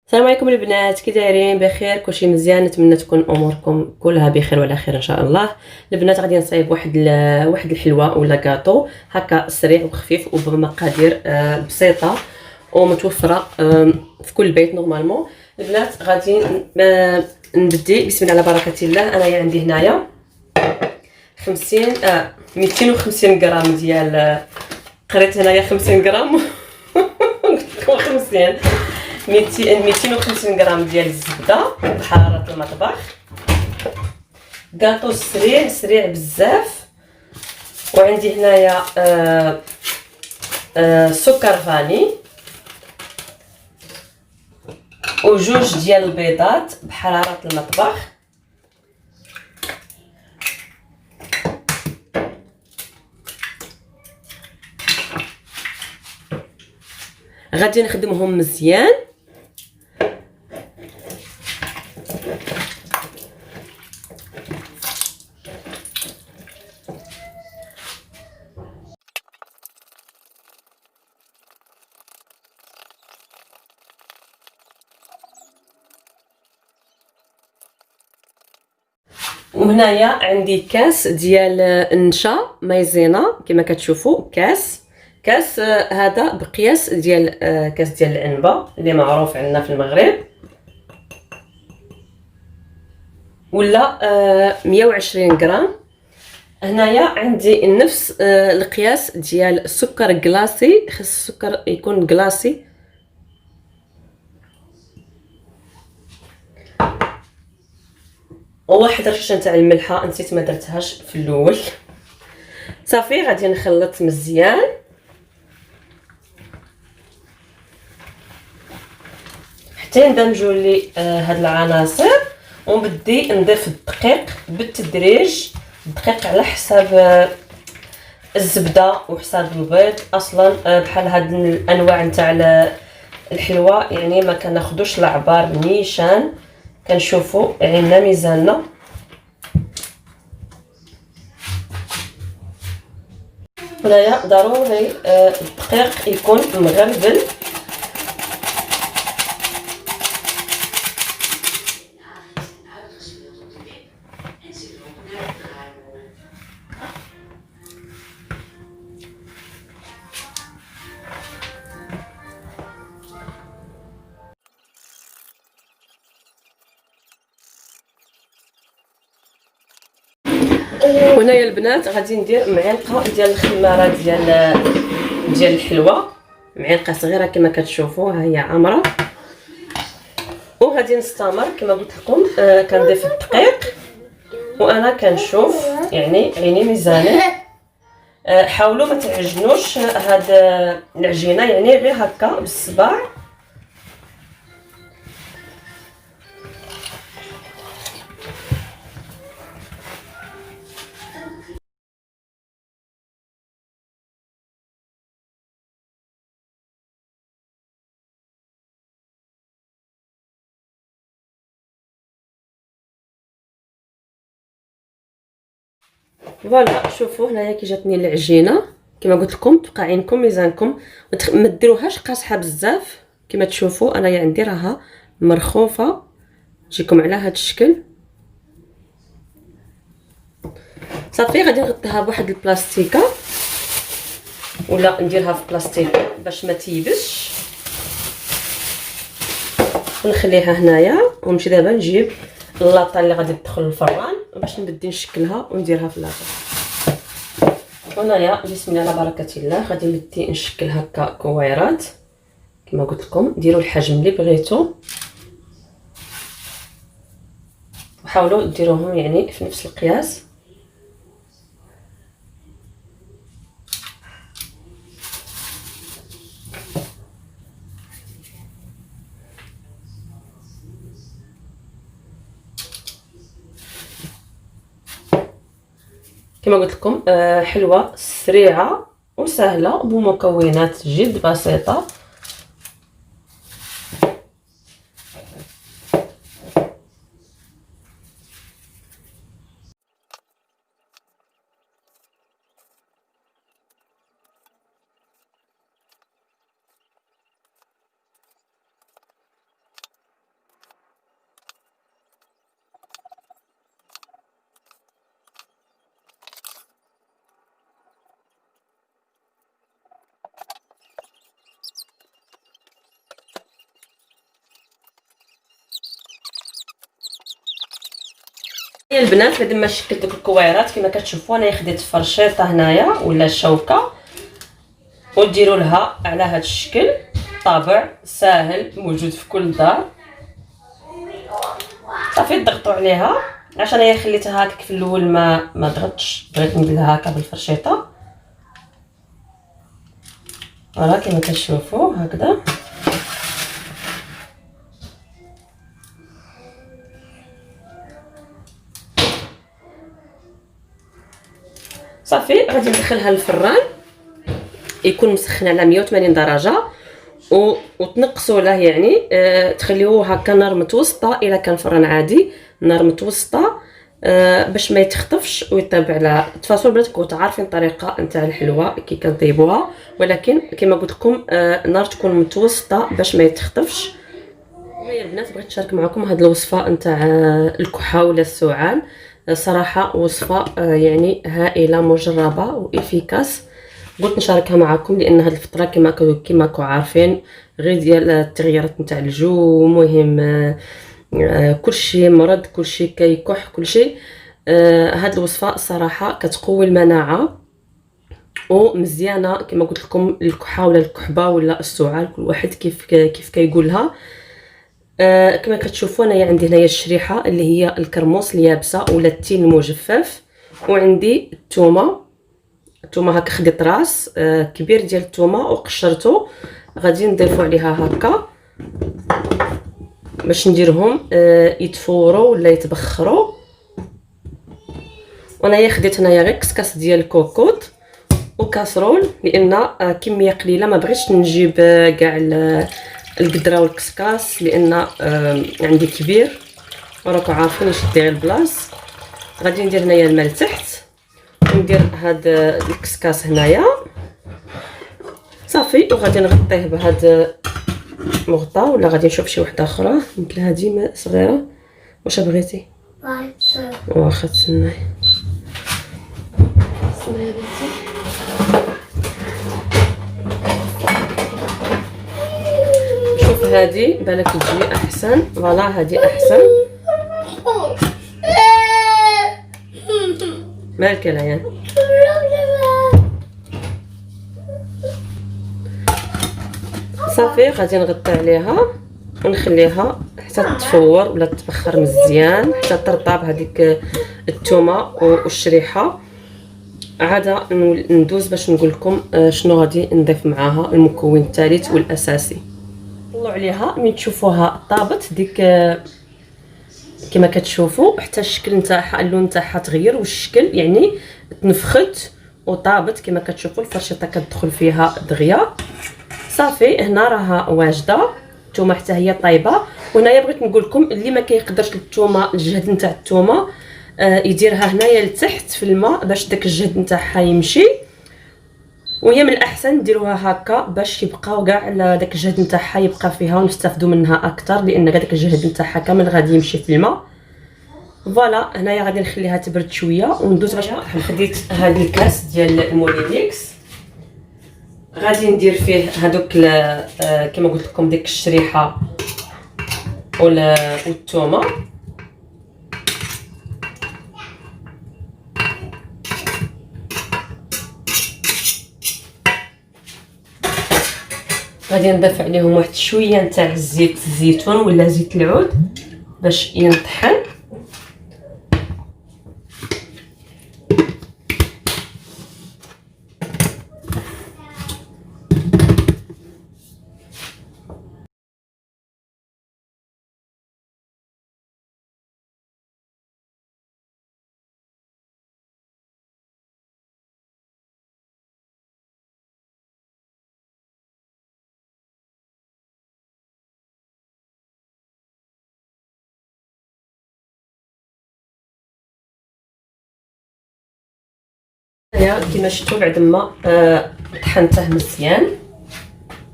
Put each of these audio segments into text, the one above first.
السلام عليكم البنات، كي دايرين؟ بخير؟ كلشي مزيان؟ نتمنى تكون اموركم كلها بخير وعلى خير ان شاء الله. البنات غادي نصايب واحد الحلوه ولا كاطو هكا سريع وخفيف وبمقادير بسيطه ومتوفره في كل بيت نورمالمون. البنات غادي نبدي بسم الله على بركه الله. انايا عندي هنايا 50 250 غرام ديال قريت هنايا 50 غرام قلت لكم 50 250 غرام ديال الزبده بحراره المطبخ. كاطو سريع بزاف. وعندي هنايا سكر فاني وجوج ديال البيضات بحراره المطبخ. غادي نخدمهم مزيان. وهنايا عندي كاس ديال النشا مايزينا كما كتشوفوا. كاس هذا بقياس ديال كاس ديال العنبه اللي معروف عندنا في المغرب، ولا 120 غرام. هنايا عندي نفس القياس ديال السكر كلاصي، خص السكر يكون كلاصي. وواحد رشه تاع الملحه نسيت ما درتهاش في الاول. صافي غادي نخلط مزيان. حتى يندمجوا لي هاد العناصر، ونبدي نضيف الدقيق بالتدريج. الدقيق على حساب الزبده وحساب البيض. اصلا بحال هاد الانواع نتاع الحلوه يعني ما كناخذوش العبار نيشان، كنشوفوا عيننا ميزاننا. هنايا ضروري الدقيق يكون مغربل. وهنايا البنات غادي ندير معلقه ديال الخماره ديال الحلوه، معلقه صغيره كما كتشوفوا، ها هي عامره. وغادي نستمر كما قلت لكم كنضيف الدقيق وانا كنشوف يعني عيني ميزاني. حاولوا ما تعجنوش هاد العجينه، يعني غير هكا بالصباع. فوالا شوفوا هنايا كي جاتني العجينه كما قلت لكم. تبقى عينكم ميزانكم، ما ديروهاش قاصحه بزاف. كما تشوفوا انايا عندي راها مرخوفه، تجيكم على هذا الشكل. صافي غادي نغطيها بواحد البلاستيكه ولا نديرها في بلاستيك باش ما تيبسش، ونخليها هنايا. ونمشي دابا نجيب اللاطه اللي غادي تدخل الفران باش نبدي نشكلها ونديرها في اللاطه. هنايا بسم الله على بركه الله غادي نبدي نشكل هكا كويرات. كما قلت لكم ديروا الحجم اللي بغيتو، وحاولوا ديروهم يعني في نفس القياس. كما قلت لكم حلوه سريعه وسهله بمكونات جد بسيطه. هي البنات بعد ما شكلت دوك الكويرات كما كتشوفوا انا خديت فرشيطه هنايا ولا شوكه وديروا لها على هذا الشكل. طابع ساهل موجود في كل دار. صافي تضغطوا عليها عشان هي خليتها هكاك في الاول ما ضغطش، بغيت نديرها هكا بالفرشيطه. فوالا كما كتشوفوا هكذا. صافي غادي ندخلها للفران يكون مسخن على 180 درجه وتنقصوا له يعني تخليوه هكا نار متوسطه. الا كان فران عادي نار متوسطه باش ما يتخطفش ويطيب على تفاصيل. البنات كنتو عارفين الطريقه نتاع الحلوه كي كنطيبوها، ولكن كما قلت لكم نار تكون متوسطه باش ما يتخطفش. هيا البنات بغيت نشارك معكم هذه الوصفه نتاع الكحه ولا السعال. صراحه وصفه يعني هائله مجربه وافيكاس. قلت نشاركها معكم لان هذه الفتره كما راكم عارفين غير ديال التغييرات نتاع الجو. مهم كلشي مرض، كلشي كيكح، كلشي. هاد الوصفه الصراحه كتقوي المناعه ومزيانه كما قلت لكم. الكحه ولا الكحبه ولا السعال كل واحد كيف كيقولها. كما كتشوفوا انايا عندي هنايا الشريحه اللي هي الكرموس اليابسه ولا التين المجفف، وعندي الثومه هكا خديت راس كبير ديال الثومه وقشرته. غادي نضيفوا عليها هكا باش نديرهم يتفوروا ولا يتبخروا. وانايا خديت هنايا غير كسكاس ديال الكوكوط وكاسرول لان كميه قليله ما بغيتش نجيب كاع القدره والكسكاس لان عندي كبير وراكم عارفين يشد غير البلاص. غادي ندير هنايا الماء تحت وندير هاد الكسكاس هنايا صافي. وغادي نغطيه بهاد مغطى ولا غادي نشوف شي وحده اخرى مثل هذه صغيره. واش بغيتي؟ واخا تسناي. شوف هذه بالك تجي احسن. فوالا هذه احسن. مالك العيان؟ صافي غادي نغطي عليها ونخليها حتى تفور ولا تبخر مزيان حتى ترطب هذيك الثومه والشريحه. عاد ندوز باش نقول لكم شنو غادي نضيف معاها المكون الثالث والاساسي. طلعوا عليها من تشوفوها طابت ديك كما كتشوفوا حتى الشكل نتاعها اللون نتاعها تغير والشكل يعني تنفخت وطابت كما كتشوفوا. الفرشيطه كتدخل فيها دغيا. صافي هنا راها واجده الثومه حتى هي طايبه. وهنايا بغيت نقول لكم اللي ما كيقدرش الثومه الجهد نتاع الثومه يديرها هنايا لتحت في الماء باش داك الجهد نتاعها يمشي. وهي من الاحسن ديروها هكا باش يبقاو كاع داك الجهد نتاعها يبقى فيها ونستافدوا منها اكثر لان داك الجهد نتاعها كامل غادي يمشي في الماء. فوالا هنايا غادي نخليها تبرد شويه وندوز باش خديت هذا الكاس ديال المولينيكس. غادي ندير فيه هذوك كما قلت لكم ديك الشريحه والثومه. غادي نضيف عليهم واحد شويه نتاع زيت الزيتون ولا زيت العود باش ينطحن. كما شفتوا بعد ما طحنته مزيان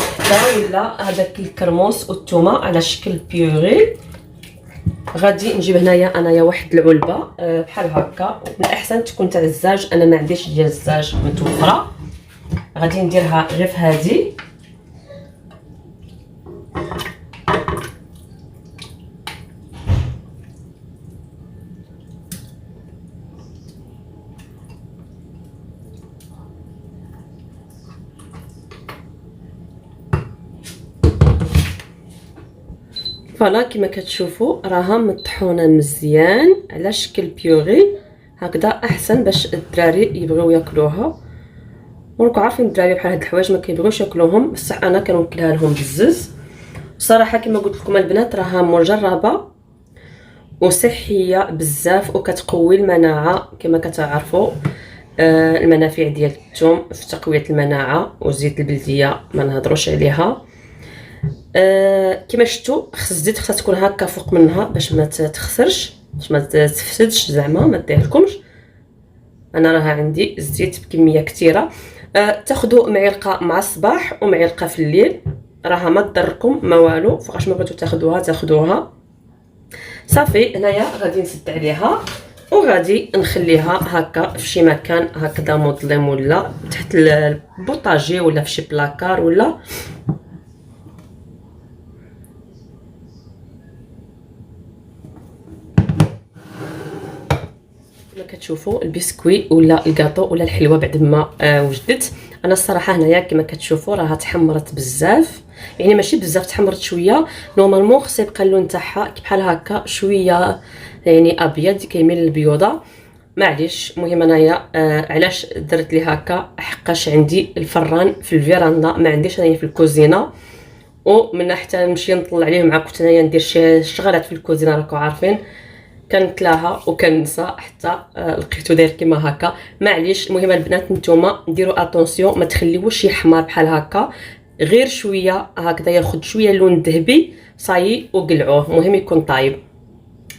حتى ولا هذاك الكرموس والثومه على شكل بيوري. غادي نجيب هنايا انايا واحد العلبه بحال هكا. من الاحسن تكون تاع الزاج، انا ما عنديش ديال الزاج متوفره. غادي نديرها غير في هذه فوالا كما كتشوفوا راها مطحونه مزيان على شكل بيوري هكذا، احسن باش الدراري يبغيو ياكلوها. وراكم عارفين الدراري بحال هاد الحوايج ما كيبغيوش ياكلوهم، بصح انا كنوكلها لهم بالزز. صراحه كما قلت لكم البنات راها مجربه وصحيه بزاف وكتقوي المناعه كما كتعرفوا. المنافع ديال الثوم في تقويه المناعه، وزيت البلديه ما نهضروش عليها. كما شفتوا خص الزيت خصها تكون هكا فوق منها باش ما تخسرش، باش ما تفسدش زعما ما ديرلكمش. انا راها عندي الزيت بكميه كثيره. تاخذوا معلقه مع الصباح ومعلقه في الليل، راها ما تضركم ما والو، فاش ما بغيتو تاخذوها صافي. هنايا غادي نسد عليها وغادي نخليها هكا في شي مكان هكذا مظلم، ولا تحت البوطاجي ولا في شي بلاكار ولا. كما كتشوفوا البسكوي ولا الكاطو ولا الحلوه بعد ما وجدت. انا الصراحه هنايا كما كتشوفوا راها تحمرت بزاف، يعني ماشي بزاف، تحمرت شويه. نورمالمون خص يبقى اللون تاعها بحال هكا شويه يعني ابيض كيميل للبيوضه، معليش. المهم انايا علاش درت لي هكا، حقاش عندي الفران في الفيراندا، ما عنديش انايا في الكوزينه. ومن حتى نمشي نطلع عليه معكم كنت انايا ندير شي شغلات في الكوزينه راكم عارفين، كنتلاها وكنسى حتى لقيتو داير كيما هكا، معليش. المهم البنات نتوما ديروا اتونسيون، ما تخليوش يحمر بحال هكا، غير شويه هكذا ياخذ شويه اللون الذهبي صايي وقلعوه، المهم يكون طايب.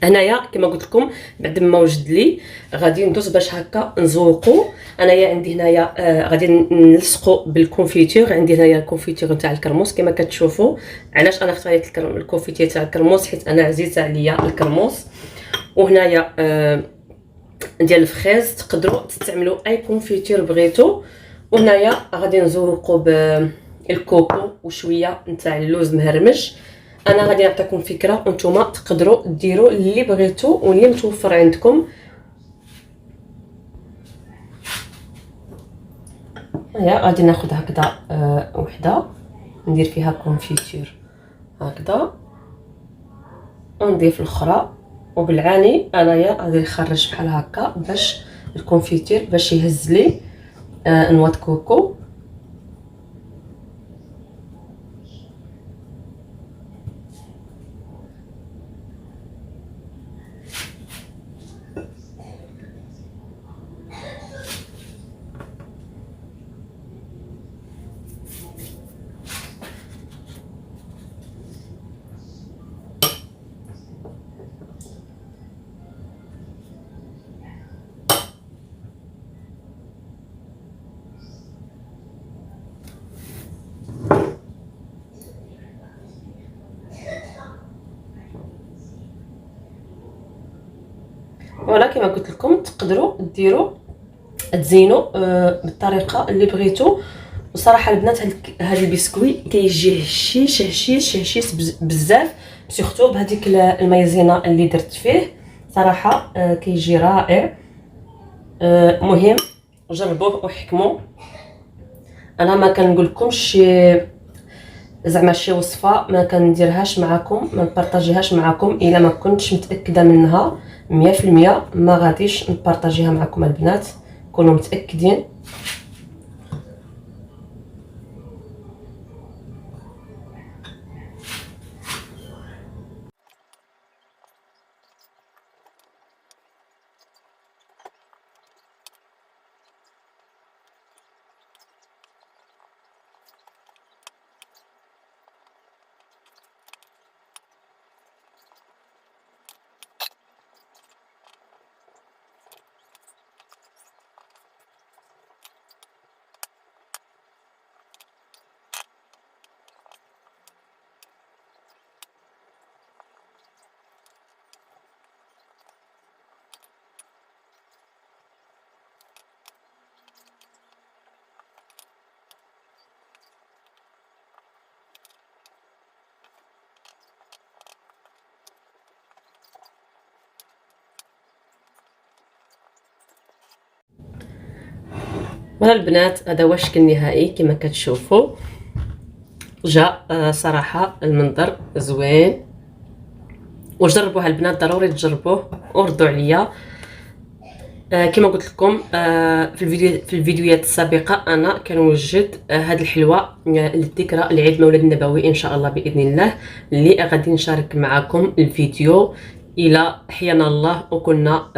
هنايا كما قلت لكم بعد ما وجد لي غادي ندوز باش هكا نزوقو. انايا عندي هنايا غادي نلصقو بالكونفيتور. عندي هنايا الكونفيتور نتاع الكرموس كما كتشوفوا. علاش انا اختاريت الكونفيتور تاع الكرموس؟ حيت انا عزيزه عليا الكرموس. وهنايا ديال الفخيز، تقدروا تستعملوا اي كونفيتور بغيتو. وهنايا غادي نزوقو بالكوكو وشويه نتاع اللوز مهرمج. انا غادي نعطيكم فكره وانتم تقدروا ديروا اللي بغيتو واللي متوفر عندكم. هيا غادي ناخذ هكذا وحده ندير فيها كونفيتور هكذا، ونضيف الاخرى، وبالعاني انايا غادي نخرج بحال هكا باش الكونفيتور باش يهز لي نواه كوكو. ولا كما قلت لكم تقدروا ديروا تزينوا بالطريقه اللي بغيتو. وصراحه البنات هاد البسكوي كيجي هشيش بزاف، سورتو بهذيك المايزينا اللي درت فيه، صراحه كيجي رائع. مهم جربوه وحكموا. انا ما كنقول لكمش زعما شي وصفه ما كنديرهاش معكم، ما نبارطاجيهاش معكم الا ما كنتش متاكده منها 100%، ما غاديش نبارطاجيها معكم البنات، كونوا متاكدين. فوالا البنات هذا هو الشكل النهائي كما كتشوفوا. جا صراحه المنظر زوين وجربوها البنات، ضروري تجربوه وردوا عليا. كما قلت لكم في الفيديوهات السابقه انا كنوجد هاد الحلوى للذكرى لعيد مولد النبوي ان شاء الله باذن الله، اللي غادي نشارك معكم الفيديو الى احيانا الله وكنا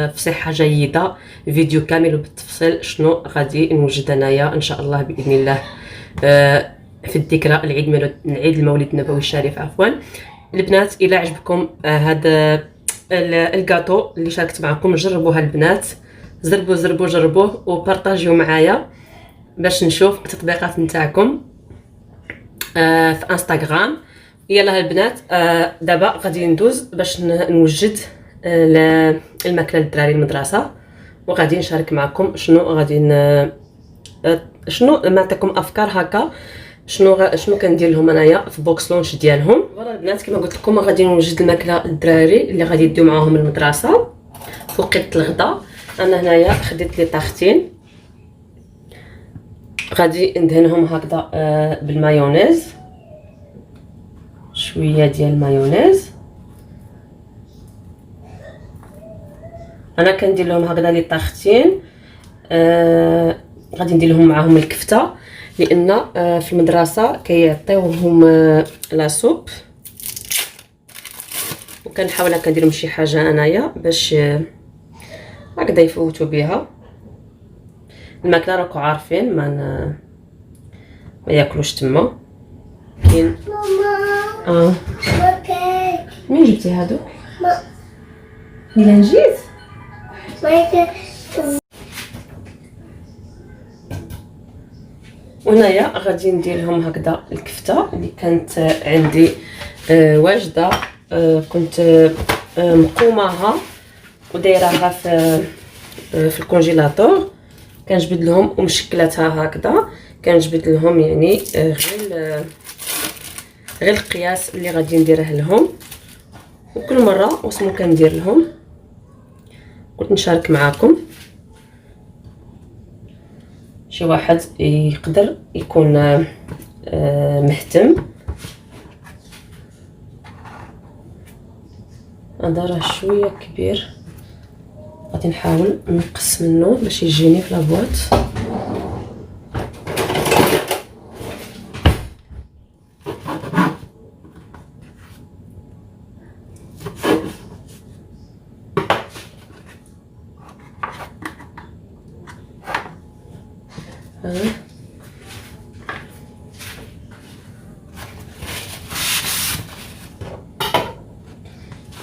في صحه جيده، فيديو كامل وبالتفصيل شنو غادي نوجد انايا ان شاء الله باذن الله في الذكرى عيد المولد النبوي الشريف. عفوا البنات، الى عجبكم هذا الكاطو اللي شاركت معكم جربوها البنات، جربوه وبارطاجيو معايا باش نشوف التطبيقات نتاعكم في انستغرام. يلا البنات، دابا غادي ندوز باش نوجد الماكله للدراري المدرسه، وغادي نشارك معكم شنو غادي شنو نعطيكم افكار هكا شنو كندير لهم انايا في بوكس لونش ديالهم. فوالا البنات، كما قلت لكم غادي نوجد الماكله للدراري اللي غادي يديو معاهم المدرسه في وقت الغداء. انا هنايا خديت لي طاختين، غادي ندهنهم هكذا بالمايونيز، شويه ديال المايونيز. انا كندير لهم هكذا لي طاختين، غادي ندير لهم معاهم الكفته، لان في المدرسه كيعطيوهم لا سوب، وكنحاول كندير لهم شي حاجه انايا باش هكذا يفوتوا بها الماكله. راكم عارفين ما ياكلوش تما. كاين ماما مين جبتي هادو؟ الا نجيت وهنايا غادي ندير لهم هكذا الكفته اللي كانت عندي واجده، كنت مقوماها ودايراها في الكونجيلاتور، كنجبد لهم ومشكلاتها هكذا، كنجبد لهم يعني غير القياس اللي غادي نديره لهم، وكل مره واسمو كندير لهم. قلت نشارك معاكم، شي واحد يقدر يكون مهتم. هذا راه شويه كبير، غادي نحاول نقص منه باش يجيني في لابواط.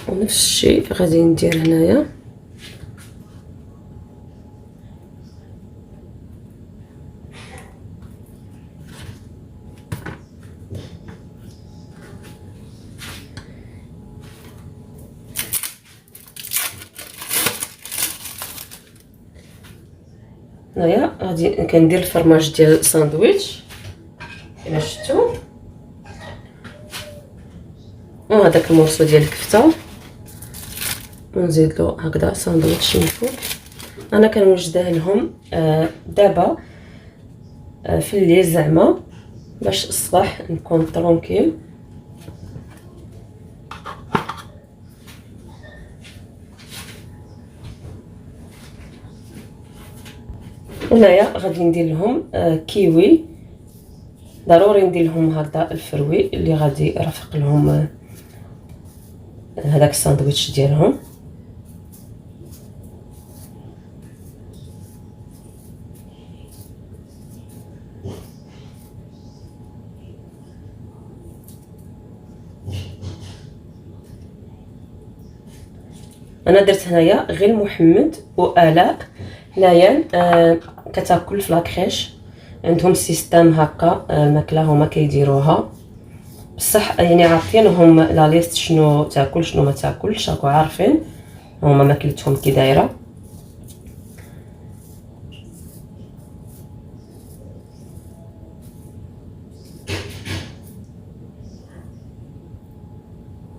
ونفس الشيء غادي ندير هنايا. هنايا غادي كندير الفرماج ديال الساندويتش كما شفتوا، وهذاك المورسو ديال الكفته، ونزيد له هكذا ساندويتش من فوق. انا كنوجدها لهم دابا في الليل زعما باش الصباح نكون ترونكيل. هنايا غادي ندير لهم كيوي، ضروري ندير لهم هذا الفروي اللي غادي يرافق لهم هذاك الساندويتش ديالهم. انا درت هنايا غير محمد وآلاء هنايا كتاكل في لاكريش، عندهم سيستم هكا الماكله هما كيديروها، بصح يعني عاطينهم لا ليست شنو تاكل شنو ما تاكلش، راكو عارفين هما ماكلتهم كي دايره.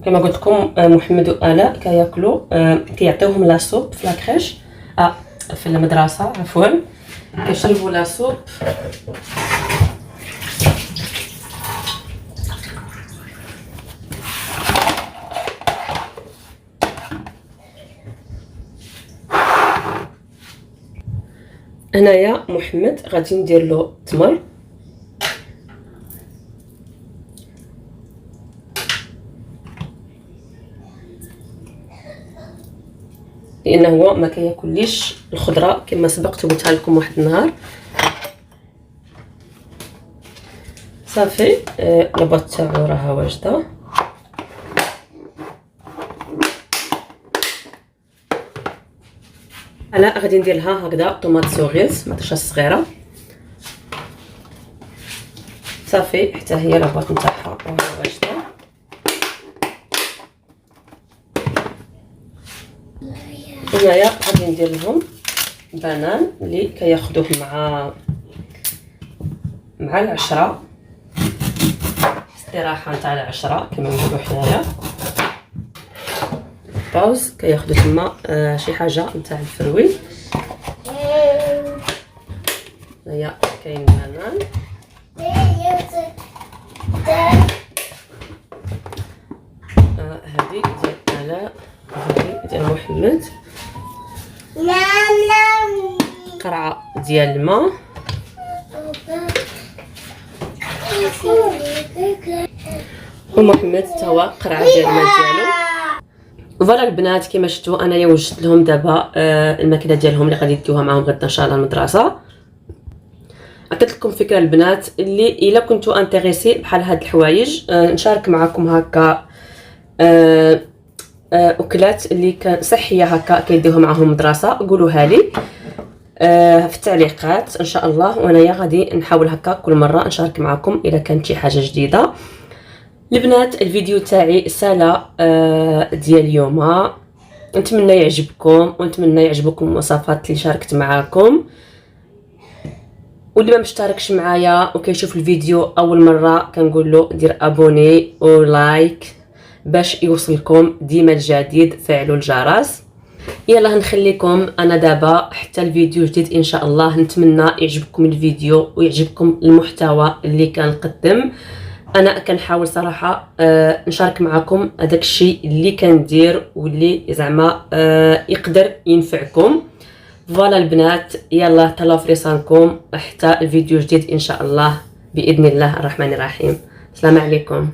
كما قلت لكم محمد وآلاء كياكلوا كيعطيوهم لا سوب في لاكريش في المدرسه، عفوا كيشربوا لا سوب. هنايا محمد غادي ندير له التمر، لانه هو ما كياكليش الخضره كما سبقت قلتها لكم واحد النهار. صافي لاباط تاعو راها واجده. انا غادي ندير لها هكذا طوماط سوغيز مطيشه صغيره. صافي حتى هي لاباط نتاعها راها واجده. هنايا غادي ندير لهم بنان اللي كياخذوه مع العشره، استراحه نتاع العشره كما نقولوا حنايا، باوز كياخذوا تما شي حاجه نتاع الفروي. هيا كاين بنان، هذه ديال آلاء، هذه ديال محمد، قرعه ديال الماء، ومحمد تا هو قرعه ديال الماء ديالو. فوالا البنات كما شفتوا انايا وجدت لهم دابا الماكله ديالهم اللي غادي يديوها معاهم غدا ان شاء الله المدرسه. عطيت لكم فكره البنات اللي الا كنتوا انتريسي بحال هاد الحوايج نشارك معكم هكا اكلات اللي كان صحيه هكا كيديوها معاهم المدرسه، قولوها لي في التعليقات ان شاء الله، وانايا غادي نحاول هكا كل مره نشارك معكم الا كانت شي حاجه جديده. البنات الفيديو تاعي سالا ديال اليوم نتمنى يعجبكم، ونتمنى يعجبكم الوصفات اللي شاركت معاكم. واللي ما مشتركش معايا وكيشوف الفيديو اول مره كنقول له دير ابوني ولايك باش يوصلكم ديما الجديد، فعلوا الجرس. يلا نخليكم انا دابا حتى الفيديو جديد ان شاء الله. نتمنى يعجبكم الفيديو ويعجبكم المحتوى اللي كنقدم. انا كنحاول صراحه نشارك معكم هذاك الشيء اللي كندير واللي زعما يقدر ينفعكم. فوالا البنات يلا تهلاو في ريسانكم حتى الفيديو جديد ان شاء الله باذن الله الرحمن الرحيم. السلام عليكم.